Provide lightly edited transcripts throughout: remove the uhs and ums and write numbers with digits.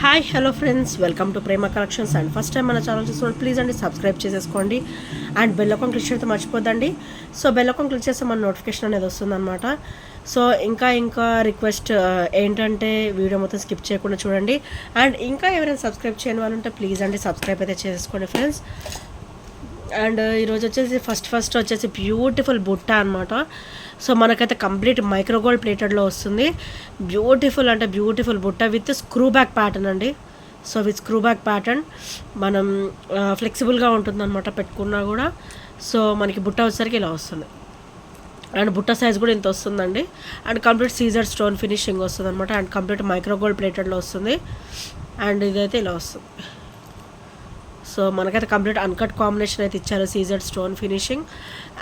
Hi hello friends, welcome to Prema collections. And first time మన channel చూసుకోండి, please అండి subscribe చేసేసుకోండి. And bell icon click చేయడం మర్చిపోద్దండి. So bell icon click చేస్తే మన నోటిఫికేషన్ అనేది వస్తుందన్నమాట. సో ఇంకా రిక్వెస్ట్ ఏంటంటే వీడియో మొత్తం స్కిప్ చేయకుండా చూడండి. అండ్ ఇంకా ఎవరైనా సబ్స్క్రైబ్ చేయని వాళ్ళు ఉంటే ప్లీజ్ అండి సబ్స్క్రైబ్ అయితే చేసుకోండి ఫ్రెండ్స్. అండ్ ఈరోజు వచ్చేసి ఫస్ట్ వచ్చేసి బ్యూటిఫుల్ బుట్ట అనమాట. సో మనకైతే కంప్లీట్ మైక్రోగోల్డ్ ప్లేటెడ్లో వస్తుంది. బ్యూటిఫుల్ అంటే బ్యూటిఫుల్ బుట్ట విత్ స్క్రూ బ్యాక్ ప్యాటర్న్ అండి. So with screw back pattern మనం ఫ్లెక్సిబుల్గా ఉంటుంది అనమాట పెట్టుకున్నా కూడా. సో మనకి బుట్ట వచ్చేసరికి ఇలా వస్తుంది. అండ్ బుట్ట సైజ్ కూడా ఇంత వస్తుందండి. And complete Caesar stone finishing వస్తుంది అనమాట. అండ్ కంప్లీట్ మైక్రోగోల్డ్ ప్లేటెడ్లో వస్తుంది. అండ్ ఇదైతే ఇలా వస్తుంది. సో మనకైతే కంప్లీట్ అన్కట్ కాంబినేషన్ అయితే ఇచ్చారు, సీజర్ స్టోన్ ఫినిషింగ్.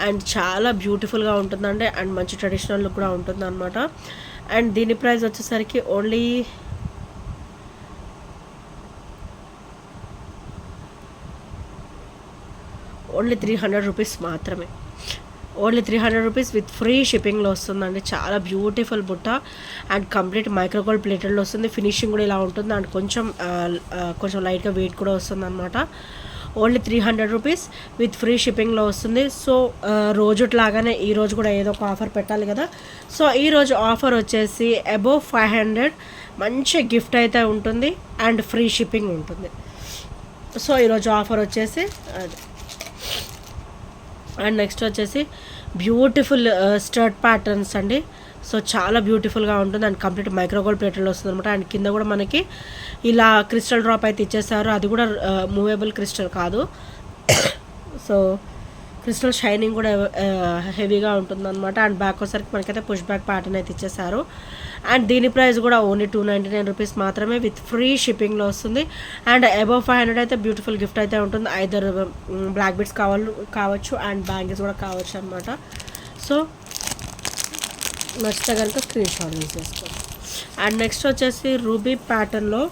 అండ్ చాలా బ్యూటిఫుల్గా ఉంటుందండి. అండ్ మంచి ట్రెడిషనల్ లుక్ కూడా ఉంటుంది అనమాట. అండ్ దీని ప్రైస్ వచ్చేసరికి ఓన్లీ ₹300 మాత్రమే. ఓన్లీ 300 రూపీస్ విత్ ఫ్రీ షిప్పింగ్లో వస్తుందండి. చాలా బ్యూటిఫుల్ బుట్ట అండ్ కంప్లీట్ మైక్రోగోల్డ్ ప్లేటెడ్లో వస్తుంది. ఫినిషింగ్ కూడా ఇలా ఉంటుంది. అండ్ కొంచెం లైట్గా వెయిట్ కూడా వస్తుంది అనమాట. ఓన్లీ 300 రూపీస్ విత్ ఫ్రీ షిప్పింగ్లో వస్తుంది. సో రోజుట్లాగానే ఈరోజు కూడా ఏదో ఒక ఆఫర్ పెట్టాలి కదా. సో ఈరోజు ఆఫర్ వచ్చేసి అబోవ్ 500 మంచి గిఫ్ట్ అయితే ఉంటుంది అండ్ ఫ్రీ షిప్పింగ్ ఉంటుంది. సో ఈరోజు ఆఫర్ వచ్చేసి అది. అండ్ నెక్స్ట్ వచ్చేసి బ్యూటిఫుల్ స్టర్ట్ ప్యాటర్న్స్ అండి. సో చాలా బ్యూటిఫుల్గా ఉంటుంది. అండ్ కంప్లీట్ మైక్రోగోల్డ్ ప్లేటెడ్లో వస్తుంది అనమాట. అండ్ కింద కూడా మనకి ఇలా క్రిస్టల్ డ్రాప్ అయితే ఇచ్చేసారు. అది కూడా మూవేబుల్ క్రిస్టల్ కాదు. సో క్రిస్టల్ షైనింగ్ కూడా హెవీగా ఉంటుందన్నమాట. అండ్ బ్యాక్ వచ్చేసరికి మనకైతే పుష్ బ్యాక్ ప్యాటర్న్ అయితే ఇచ్చేసారు. అండ్ దీని ప్రైస్ కూడా ఓన్లీ ₹299 మాత్రమే విత్ ఫ్రీ షిప్పింగ్లో వస్తుంది. అండ్ అబోవ్ 500 అయితే బ్యూటిఫుల్ గిఫ్ట్ అయితే ఉంటుంది. ఐదర్ బ్లాక్ బీడ్స్ కావచ్చు అండ్ బ్యాంగిల్స్ కూడా కావచ్చు అనమాట. సో నచ్చితే కనుక స్క్రీన్ షాట్ యూజ్ చేసుకోండి. అండ్ నెక్స్ట్ వచ్చేసి రూబీ ప్యాటర్న్లో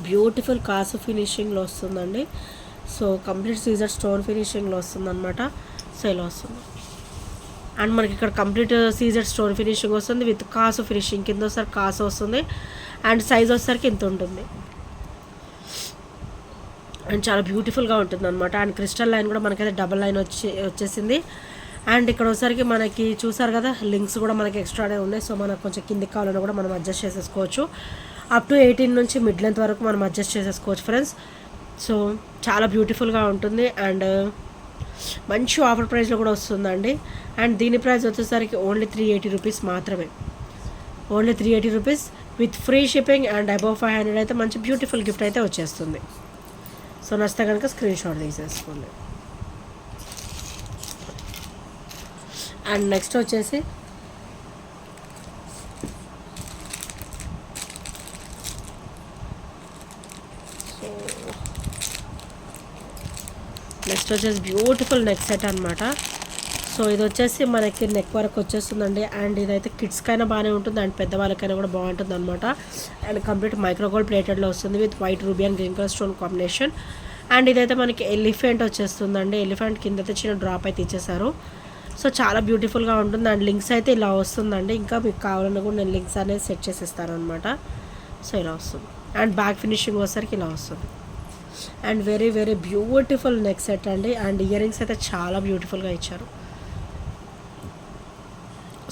బ్యూటిఫుల్ కాసు ఫినిషింగ్లో వస్తుందండి. సో కంప్లీట్ సీజర్ స్టోన్ ఫినిషింగ్లో వస్తుంది అనమాట. సో ఇలా వస్తుంది. అండ్ మనకి ఇక్కడ కంప్లీట్ సీజర్ స్టోన్ ఫినిషింగ్ వస్తుంది విత్ కాసు ఫినిషింగ్. కింద ఒకసారి కాసు వస్తుంది. అండ్ సైజ్ వచ్చేసరికి ఇంత ఉంటుంది. అండ్ చాలా బ్యూటిఫుల్గా ఉంటుంది అనమాట. అండ్ క్రిస్టల్ లైన్ కూడా మనకైతే డబల్ లైన్ వచ్చేసింది. అండ్ ఇక్కడ వచ్చేసరికి మనకి చూసారు కదా, లింక్స్ కూడా మనకి ఎక్స్ట్రానే ఉన్నాయి. సో మనకు కొంచెం కిందికి కావాలన్నా కూడా మనం అడ్జస్ట్ చేసేసుకోవచ్చు. అప్ టు 18 నుంచి మిడ్ లెంత్ వరకు మనం అడ్జస్ట్ చేసేసుకోవచ్చు ఫ్రెండ్స్. సో చాలా బ్యూటిఫుల్గా ఉంటుంది. అండ్ మంచి ఆఫర్ ప్రైస్లో కూడా వస్తుందండి. అండ్ దీని ప్రైస్ వచ్చేసరికి ఓన్లీ ₹380 మాత్రమే. Only ₹380 with free shipping. And above 500 అయితే మంచి బ్యూటిఫుల్ గిఫ్ట్ అయితే వచ్చేస్తుంది. సో నచ్చితే కనుక స్క్రీన్ షాట్ తీసేసుకోండి. అండ్ నెక్స్ట్ వచ్చేసి బ్యూటిఫుల్ నెక్ సెట్ అనమాట. సో ఇది వచ్చేసి మనకి నెక్ వరకు వచ్చేస్తుందండి. అండ్ ఇదైతే కిడ్స్కైనా బాగానే ఉంటుంది అండ్ పెద్దవాళ్ళకైనా కూడా బాగుంటుంది అనమాట. అండ్ కంప్లీట్ మైక్రోగోల్డ్ ప్లేటెడ్లో వస్తుంది with white ruby and green colour stone combination. And ఇదైతే మనకి ఎలిఫెంట్ వచ్చేస్తుందండి. ఎలిఫెంట్ కింద అయితే చిన్న డ్రాప్ అయితే ఇచ్చేసారు. సో చాలా బ్యూటిఫుల్గా ఉంటుంది. అండ్ లింక్స్ అయితే ఇలా వస్తుందండి. ఇంకా మీకు కావాలన్నా కూడా నేను లింక్స్ అనేది సెట్ చేసేస్తాను అనమాట. సో ఇలా వస్తుంది. అండ్ బ్యాక్ ఫినిషింగ్ వచ్చేసరికి ఇలా వస్తుంది. And very very beautiful neck set అండి. అండ్ ఇయర్ రింగ్స్ అయితే చాలా బ్యూటిఫుల్గా ఇచ్చారు.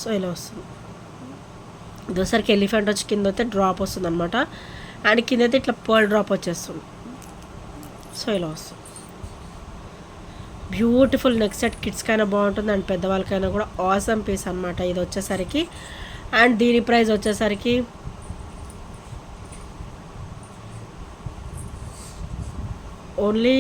సో ఇలా వస్తుంది. దోసరికి ఎలిఫెంట్ వచ్చి కింద అయితే డ్రాప్ వస్తుంది అనమాట. అండ్ కింద అయితే ఇట్లా పర్ల్ డ్రాప్ వచ్చేస్తుంది. సో ఇలా వస్తుంది. బ్యూటిఫుల్ నెక్ సెట్ కిడ్స్కైనా బాగుంటుంది అండ్ పెద్దవాళ్ళకైనా కూడా ఆసమ్ పీస్ అనమాట ఇది వచ్చేసరికి. అండ్ దీని ప్రైస్ వచ్చేసరికి ఓన్లీ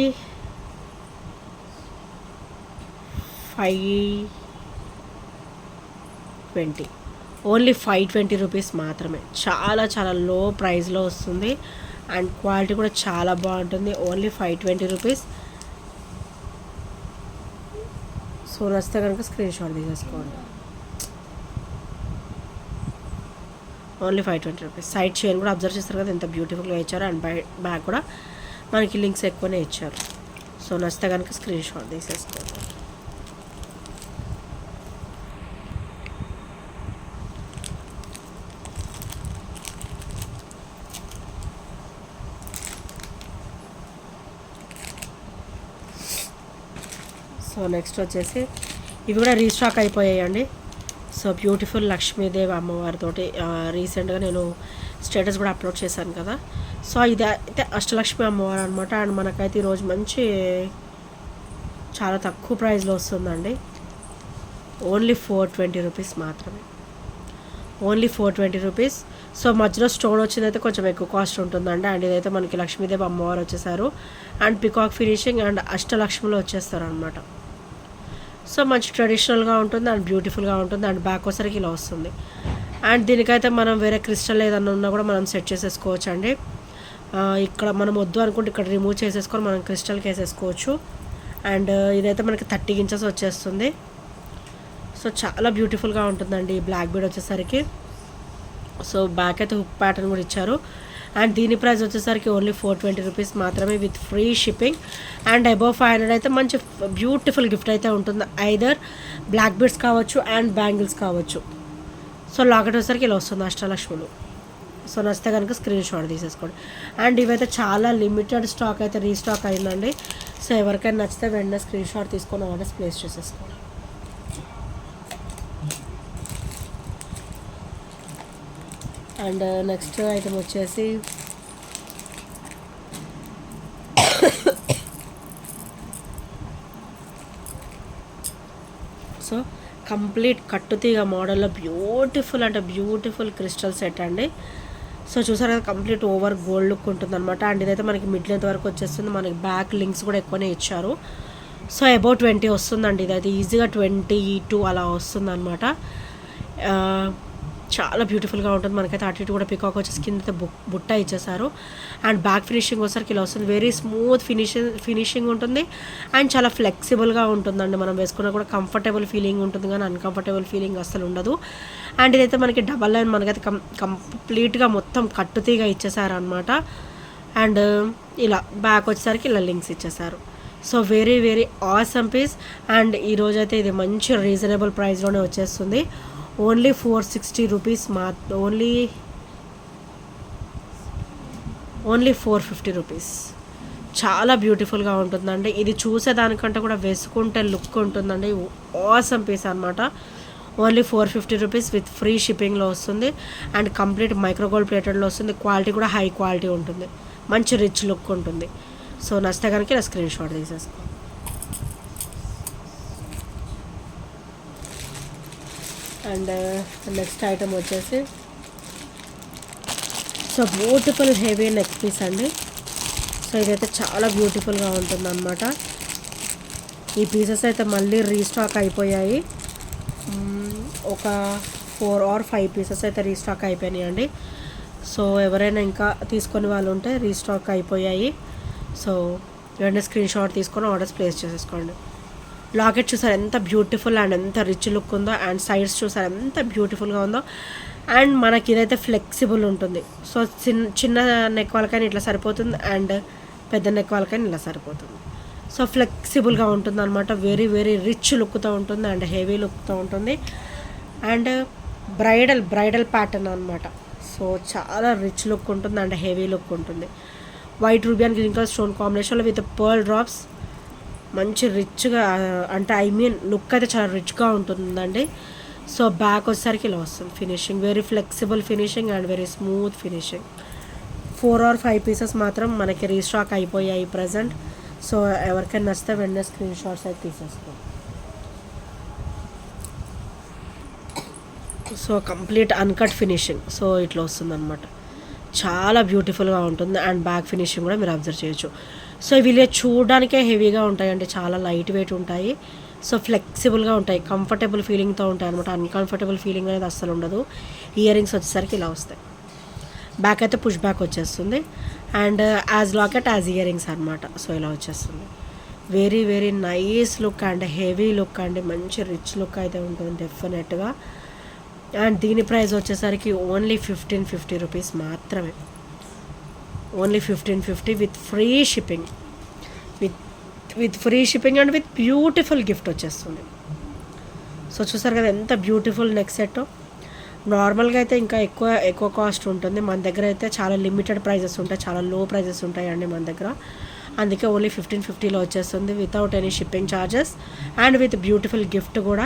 ₹520 మాత్రమే. చాలా చాలా లో ప్రైస్లో వస్తుంది. అండ్ క్వాలిటీ కూడా చాలా బాగుంటుంది. ఓన్లీ ₹520. సో నచ్చితే కనుక స్క్రీన్ షాట్ తీసేసుకోండి. ఓన్లీ ₹520. సైడ్ చైన్ కూడా అబ్జర్వ్ చేస్తారు కదా ఎంత బ్యూటిఫుల్గా ఇచ్చారు. అండ్ బ్యాక్ కూడా మనకి లింక్స్ ఎక్కువనే ఇచ్చారు. సో నచ్చితే కనుక స్క్రీన్ షాట్ తీసేసుకోండి. సో నెక్స్ట్ వచ్చేసి ఇవి కూడా రీస్టాక్ అయిపోయాయండి. సో బ్యూటిఫుల్ లక్ష్మీదేవి అమ్మవారితోటి రీసెంట్గా నేను స్టేటస్ కూడా అప్లోడ్ చేశాను కదా. సో ఇది అయితే అష్టలక్ష్మి అమ్మవారు అనమాట. అండ్ మనకైతే ఈరోజు మంచి చాలా తక్కువ ప్రైస్లో వస్తుందండి. ఓన్లీ 420 రూపీస్ మాత్రమే, ఓన్లీ 420 రూపీస్. సో మధ్యలో స్టోన్ వచ్చిందైతే కొంచెం ఎక్కువ కాస్ట్ ఉంటుందండి. అండ్ ఇదైతే మనకి లక్ష్మీదేవి అమ్మవారు వచ్చేసారు అండ్ పికాక్ ఫినిషింగ్ అండ్ అష్టలక్ష్మిలో వచ్చేస్తారు అనమాట. సో మంచి ట్రెడిషనల్గా ఉంటుంది అండ్ బ్యూటిఫుల్గా ఉంటుంది. అండ్ బ్యాక్ వచ్చరికి ఇలా వస్తుంది. అండ్ దీనికైతే మనం వేరే క్రిస్టల్ ఏదన్నా ఉన్నా కూడా మనం సెట్ చేసేసుకోవచ్చు అండి. ఇక్కడ మనం వద్దు అనుకుంటే ఇక్కడ రిమూవ్ చేసేసుకొని మనం క్రిస్టల్కి వేసేసుకోవచ్చు. అండ్ ఇదైతే మనకి 30 ఇంచెస్ వచ్చేస్తుంది. సో చాలా బ్యూటిఫుల్గా ఉంటుందండి ఈ బ్లాక్ బీడ్ వచ్చేసరికి. సో బ్యాక్ అయితే హుక్ ప్యాటర్న్ కూడా ఇచ్చారు. అండ్ దీని ప్రైస్ వచ్చేసరికి ఓన్లీ 420 రూపీస్ మాత్రమే with free shipping. And above 500 అయితే మంచి బ్యూటిఫుల్ గిఫ్ట్ అయితే ఉంటుంది. ఐదర్ బ్లాక్ బీడ్స్ కావచ్చు అండ్ బ్యాంగిల్స్ కావచ్చు. సో లాకెట్ వచ్చేసరికి ఇలా వస్తుంది అష్టలక్ష్ములు. సో నచ్చితే కనుక స్క్రీన్ షాట్ తీసేసుకోండి. అండ్ ఇవైతే చాలా లిమిటెడ్ స్టాక్ అయితే రీస్టాక్ అయిందండి. సో ఎవరికైనా నచ్చితే వెంటనే స్క్రీన్ షాట్ తీసుకొని ఆర్డర్స్ ప్లేస్ చేసేసుకోండి. అండ్ నెక్స్ట్ ఐటమ్ వచ్చేసి సో కంప్లీట్ కట్టుతీగ మోడల్లో బ్యూటిఫుల్ అంటే బ్యూటిఫుల్ క్రిస్టల్ సెట్ అండి. సో చూసారు కదా కంప్లీట్ ఓవర్ గోల్డ్ లుక్ ఉంటుంది అనమాట. అండ్ ఇదైతే మనకి మిడ్ లెంత్ వరకు వచ్చేస్తుంది. మనకి బ్యాక్ లింక్స్ కూడా ఎక్కువనే ఇచ్చారు. సో అబౌట్ 20 వస్తుందండి. ఇదైతే ఈజీగా 22 అలా వస్తుంది అనమాట. చాలా బ్యూటిఫుల్గా ఉంటుంది. మనకైతే అటు ఇటు కూడా పికాక్ వచ్చేసి కింద అయితే బుట్ట ఇచ్చేసారు. అండ్ బ్యాక్ ఫినిషింగ్ వచ్చేసరికి ఇలా వస్తుంది. వెరీ స్మూత్ ఫినిషింగ్ ఉంటుంది అండ్ చాలా ఫ్లెక్సిబుల్గా ఉంటుందండి. మనం వేసుకున్నా కూడా కంఫర్టబుల్ ఫీలింగ్ ఉంటుంది కానీ అన్కంఫర్టబుల్ ఫీలింగ్ అస్సలు ఉండదు. అండ్ ఇదైతే మనకి డబల్ లైన్ మనకైతే కంప్లీట్గా మొత్తం కట్టుతీగా ఇచ్చేసారు అనమాట. అండ్ ఇలా బ్యాక్ వచ్చేసరికి ఇలా లింక్స్ ఇచ్చేసారు. So very very awesome piece. And ఈరోజైతే ఇది మంచి రీజనబుల్ ప్రైస్లోనే వచ్చేస్తుంది. Only 460 rupees only 450 rupees. చాలా బ్యూటిఫుల్గా ఉంటుందండి. ఇది చూసేదానికంటే కూడా వేసుకుంటే లుక్ ఉంటుందండి. ఆసమ్ పీస్ అనమాట. ఓన్లీ 450 రూపీస్ విత్ ఫ్రీ షిప్పింగ్లో వస్తుంది. అండ్ కంప్లీట్ మైక్రోగోల్డ్ ప్లేటెడ్లో వస్తుంది. క్వాలిటీ కూడా హై క్వాలిటీ ఉంటుంది. మంచి రిచ్ లుక్ ఉంటుంది. సో నచ్చితే కనుక ఇలా స్క్రీన్ షాట్ తీసేసుకో. అండ్ నెక్స్ట్ ఐటమ్ వచ్చేసి so beautiful heavy neck piece అండి. సో ఇదైతే చాలా బ్యూటిఫుల్గా ఉంటుంది అనమాట. ఈ పీసెస్ అయితే మళ్ళీ రీస్టాక్ అయిపోయాయి. ఒక 4 or 5 పీసెస్ అయితే రీస్టాక్ అయిపోయినాయి అండి. సో ఎవరైనా ఇంకా తీసుకొని వాళ్ళు ఉంటే రీస్టాక్ అయిపోయాయి. సో వెంటనే స్క్రీన్ షాట్ తీసుకొని ఆర్డర్స్ ప్లేస్ చేసేసుకోండి. లాకెట్ చూసారు ఎంత బ్యూటిఫుల్ అండ్ ఎంత రిచ్ లుక్ ఉందో. అండ్ సైడ్స్ చూసారు ఎంత బ్యూటిఫుల్గా ఉందో. అండ్ మనకి ఇదైతే ఫ్లెక్సిబుల్ ఉంటుంది. సో చిన్న నెక్ వాళ్ళకైనా ఇట్లా సరిపోతుంది అండ్ పెద్ద నెక్ వాళ్ళకైనా ఇలా సరిపోతుంది. సో ఫ్లెక్సిబుల్గా ఉంటుంది అనమాట. వెరీ వెరీ రిచ్ లుక్తో ఉంటుంది అండ్ హెవీ లుక్తో ఉంటుంది. అండ్ బ్రైడల్ ప్యాటర్న్ అనమాట. సో చాలా రిచ్ లుక్ ఉంటుంది అండ్ హెవీ లుక్ ఉంటుంది. White ruby and green colour stone కాంబినేషన్లో విత్ పర్ల్ డ్రాప్స్ మంచి రిచ్గా అంటే లుక్ అయితే చాలా రిచ్గా ఉంటుందండి. సో బ్యాక్ వచ్చేసరికి ఇలా వస్తుంది finishing. Very flexible finishing and very smooth finishing. 4 or 5 pieces మాత్రం మనకి రీస్టాక్ అయిపోయాయి ప్రజెంట్. సో ఎవరికైనా నచ్చితే వెంటనే స్క్రీన్ షాట్స్ అయితే తీసేసుకోండి. So complete uncut finishing. So ఇట్లా వస్తుంది అనమాట. చాలా బ్యూటిఫుల్గా ఉంటుంది. అండ్ బ్యాక్ ఫినిషింగ్ కూడా మీరు అబ్జర్వ్ చేయొచ్చు. సో ఇవి చూడడానికే హెవీగా ఉంటాయండి. చాలా లైట్ వెయిట్ ఉంటాయి. సో ఫ్లెక్సిబుల్గా ఉంటాయి. కంఫర్టబుల్ ఫీలింగ్తో ఉంటాయి అనమాట. అన్కంఫర్టబుల్ ఫీలింగ్ అనేది అస్సలు ఉండదు. ఇయర్ రింగ్స్ వచ్చేసరికి ఇలా వస్తాయి. బ్యాక్ అయితే పుష్ బ్యాక్ వచ్చేస్తుంది. And as locket as ear rings అనమాట. సో ఇలా వచ్చేస్తుంది. Very very nice look and heavy look అండి. మంచి రిచ్ లుక్ అయితే ఉంటుంది డెఫినెట్గా. అండ్ దీని ప్రైస్ వచ్చేసరికి ఓన్లీ 1550 రూపీస్ మాత్రమే. Only 1550 with free shipping. With free shipping and with beautiful gift వచ్చేస్తుంది. సో చూసారు కదా ఎంత బ్యూటిఫుల్ నెక్ సెట్. నార్మల్గా అయితే ఇంకా ఎక్కువ కాస్ట్ ఉంటుంది. మన దగ్గర అయితే చాలా లిమిటెడ్ ప్రైజెస్ ఉంటాయి. చాలా లో ప్రైజెస్ ఉంటాయండి మన దగ్గర. అందుకే ఓన్లీ 1550లో వచ్చేస్తుంది without any shipping charges and with beautiful gift కూడా.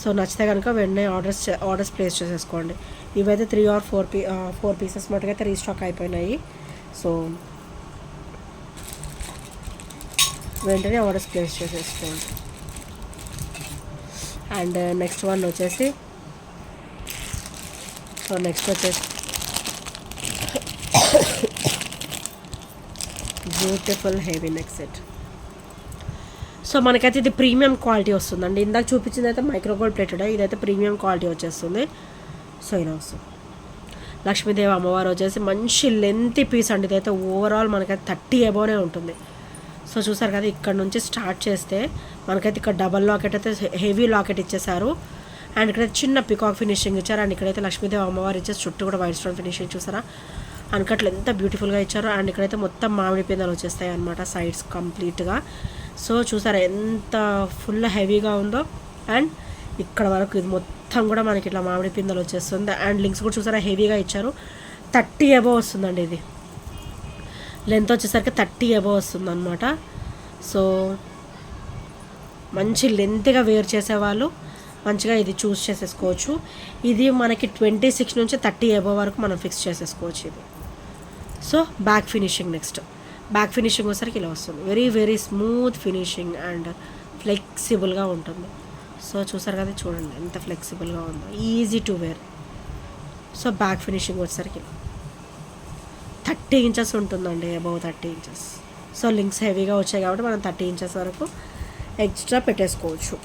సో నచ్చితే కనుక వెంటనే ఆర్డర్స్ ప్లేస్ చేసేసుకోండి. ఇవైతే 3 or 4 పీసెస్ మటుకు అయితే రీస్టాక్ అయిపోయినాయి. సో వెంటనే ఆర్డర్స్ ప్లేస్ చేసేసుకోండి. అండ్ నెక్స్ట్ వన్ వచ్చేసి beautiful heavy neck set. So మనకైతే ఇది ప్రీమియం క్వాలిటీ వస్తుందండి. ఇందాక చూపించింది అయితే మైక్రోగోల్డ్ ప్లేటెడ్, ఇదైతే ప్రీమియం క్వాలిటీ వచ్చేస్తుంది. సో ఇలా వస్తుంది. లక్ష్మీదేవి అమ్మవారు వచ్చేసి మంచి లెంతీ పీస్ అండి. ఇదైతే ఓవరాల్ మనకైతే 30 అబోనే ఉంటుంది. సో చూసారు కదా, ఇక్కడ నుంచి స్టార్ట్ చేస్తే మనకైతే ఇక్కడ డబల్ లాకెట్ అయితే హెవీ లాకెట్ ఇచ్చేసారు. అండ్ ఇక్కడైతే చిన్న పికాక్ ఫినిషింగ్ ఇచ్చారు. అండ్ ఇక్కడైతే లక్ష్మీదేవి అమ్మవారు ఇచ్చేసి చుట్టూ కూడా వైట్ స్టోన్ ఫినిషింగ్ చూసారా, అన్కట్లు ఎంత బ్యూటిఫుల్గా ఇచ్చారు. అండ్ ఇక్కడైతే మొత్తం మామిడి పిందెలు వచ్చేస్తాయి అనమాట సైడ్స్ కంప్లీట్గా. సో చూసారా ఎంత ఫుల్ హెవీగా ఉందో. అండ్ ఇక్కడ వరకు ఇది మొత్తం కూడా మనకి ఇట్లా మామిడి పిందెలు వచ్చేస్తుంది. అండ్ లింక్స్ కూడా చూసారా హెవీగా ఇచ్చారు. 30 అబోవ్ వస్తుందండి. ఇది లెంత్ వచ్చేసరికి 30 అబోవ్ వస్తుంది అనమాట. సో మంచి లెంత్గా వేర్ చేసేవాళ్ళు మంచిగా ఇది చూస్ చేసేసుకోవచ్చు. ఇది మనకి 26 నుంచి 30 అబోవ్ వరకు మనం ఫిక్స్ చేసేసుకోవచ్చు ఇది. So back finishing, next back finishing వచ్చేసరికి ఇలా వస్తుంది. Very very smooth finishing and ఫ్లెక్సిబుల్గా ఉంటుంది. సో చూసారు కదా, చూడండి ఎంత ఫ్లెక్సిబుల్గా ఉందో, easy to wear. So back finishing వచ్చేసరికి 30 ఇంచెస్ ఉంటుందండి, అబౌవ్ 30 ఇంచెస్. సో లింక్స్ హెవీగా వచ్చాయి కాబట్టి మనం 30 ఇంచెస్ వరకు ఎక్స్ట్రా పెట్టేసుకోవచ్చు.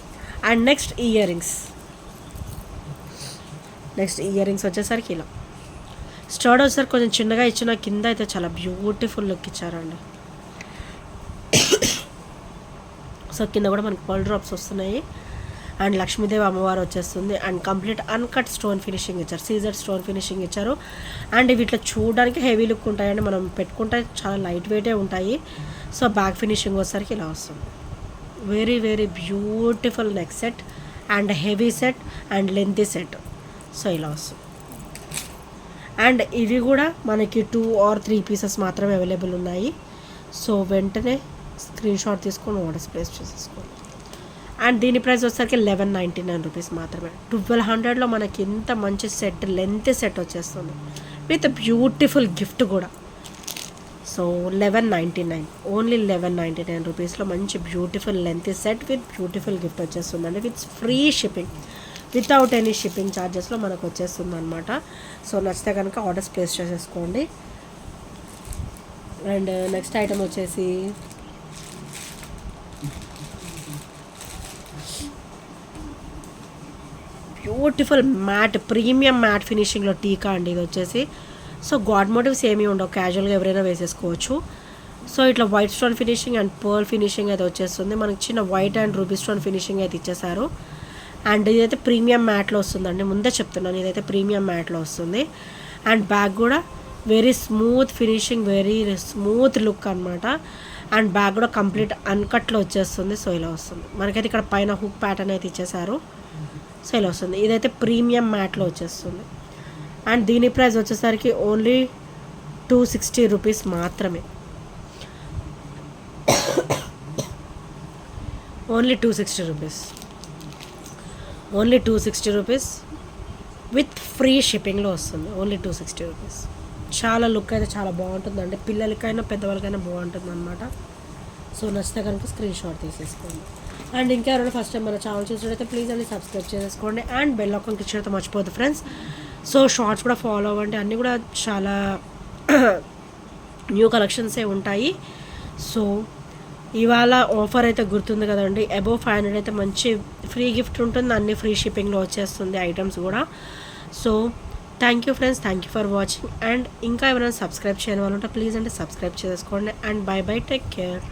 అండ్ నెక్స్ట్ ఇయర్ రింగ్స్ వచ్చేసరికి ఇలా స్టర్డ్ వచ్చేసరికి కొంచెం చిన్నగా ఇచ్చిన, కింద అయితే చాలా బ్యూటిఫుల్ లుక్ ఇచ్చారండి. సో కింద కూడా మనకి పర్ల్ డ్రాప్స్ వస్తున్నాయి. అండ్ లక్ష్మీదేవి అమ్మవారు వచ్చేస్తుంది. And complete uncut stone finishing ఇచ్చారు, సీజర్ స్టోన్ ఫినిషింగ్ ఇచ్చారు. అండ్ వీటిలో చూడడానికి హెవీ లుక్ ఉంటాయండి, మనం పెట్టుకుంటే చాలా లైట్ వెయిటే ఉంటాయి. సో బ్యాక్ ఫినిషింగ్ వచ్చేసరికి ఇలా వస్తుంది. Very very beautiful neck set and heavy set and lengthy set. So ఇలా వస్తుంది. అండ్ ఇవి కూడా మనకి 2 or 3 పీసెస్ మాత్రమే అవైలబుల్ ఉన్నాయి. సో వెంటనే స్క్రీన్ షాట్ తీసుకొని ఆర్డర్స్ ప్లేస్ చేసేసుకోండి. అండ్ దీని ప్రైస్ వచ్చేసరికి 1199 రూపీస్ మాత్రమే. 1200లో మనకి ఇంత మంచి సెట్, లెంత్ సెట్ వచ్చేస్తుంది విత్ బ్యూటిఫుల్ గిఫ్ట్ కూడా. సో 1199, ఓన్లీ 1199 రూపీస్లో మంచి beautiful length set with beautiful gift వచ్చేస్తుందండి. With free shipping, without any shipping ఛార్జెస్లో మనకు వచ్చేస్తుంది అనమాట. సో నచ్చితే కనుక ఆర్డర్స్ ప్లేస్ చేసేసుకోండి. అండ్ నెక్స్ట్ ఐటమ్ వచ్చేసి బ్యూటిఫుల్ మ్యాట్, ప్రీమియం మ్యాట్ ఫినిషింగ్లో టీకా అండి ఇది వచ్చేసి. సో గాడ్ మోటివ్స్ ఏమీ ఉండవు, క్యాజువల్గా ఎవరైనా వేసేసుకోవచ్చు. సో ఇట్లా white stone finishing and pearl finishing అయితే వచ్చేస్తుంది. మనకి చిన్న white and ruby stone finishing అయితే ఇచ్చేసారు. అండ్ ఇదైతే ప్రీమియం మ్యాట్లో వస్తుందండి, ముందే చెప్తున్నాను ఇదైతే ప్రీమియం మ్యాట్లో వస్తుంది. అండ్ బ్యాక్ కూడా very smooth finishing, very smooth look అనమాట. అండ్ బ్యాక్ కూడా కంప్లీట్ అన్కట్లో వచ్చేస్తుంది. సో ఇలా వస్తుంది. మనకైతే ఇక్కడ పైన హుక్ ప్యాటర్న్ అయితే ఇచ్చేసారు. సో ఇలా వస్తుంది. ఇదైతే ప్రీమియం మ్యాట్లో వచ్చేస్తుంది. అండ్ దీని ప్రైస్ వచ్చేసరికి ఓన్లీ 260 రూపీస్ మాత్రమే. Only 260 rupees, only 260 rupees with free షిప్పింగ్లో వస్తుంది. Only 260 rupees. చాలా లుక్ అయితే చాలా బాగుంటుందండి, పిల్లలకైనా పెద్దవాళ్ళకైనా బాగుంటుంది అనమాట. సో నచ్చితే కనుక స్క్రీన్ షాట్ తీసేసుకోండి. అండ్ ఇంకా ఎవరైనా ఫస్ట్ టైం మన ఛానల్ చూసినట్టయితే ప్లీజ్ అండి సబ్స్క్రైబ్ చేసుకోండి. అండ్ బెల్ ఐకాన్ క్లిక్ చేయడం మర్చిపోద్దు ఫ్రెండ్స్. సో షార్ట్స్ కూడా ఫాలో అవ్వండి, అన్నీ కూడా చాలా న్యూ కలెక్షన్సే ఉంటాయి. సో ఇవాళ ఆఫర్ అయితే గుర్తుంది కదండి, అబోవ్ 500 అయితే మంచి ఫ్రీ గిఫ్ట్ ఉంటుంది, అన్ని ఫ్రీ షిప్పింగ్లో వచ్చేస్తుంది ఐటమ్స్ కూడా. So thank you friends, thank you for watching. And ఇంకా ఎవరైనా సబ్స్క్రైబ్ చేయని వాళ్ళు ఉంటే ప్లీజ్ అంటే సబ్స్క్రైబ్ చేసుకోండి. And by by, take care.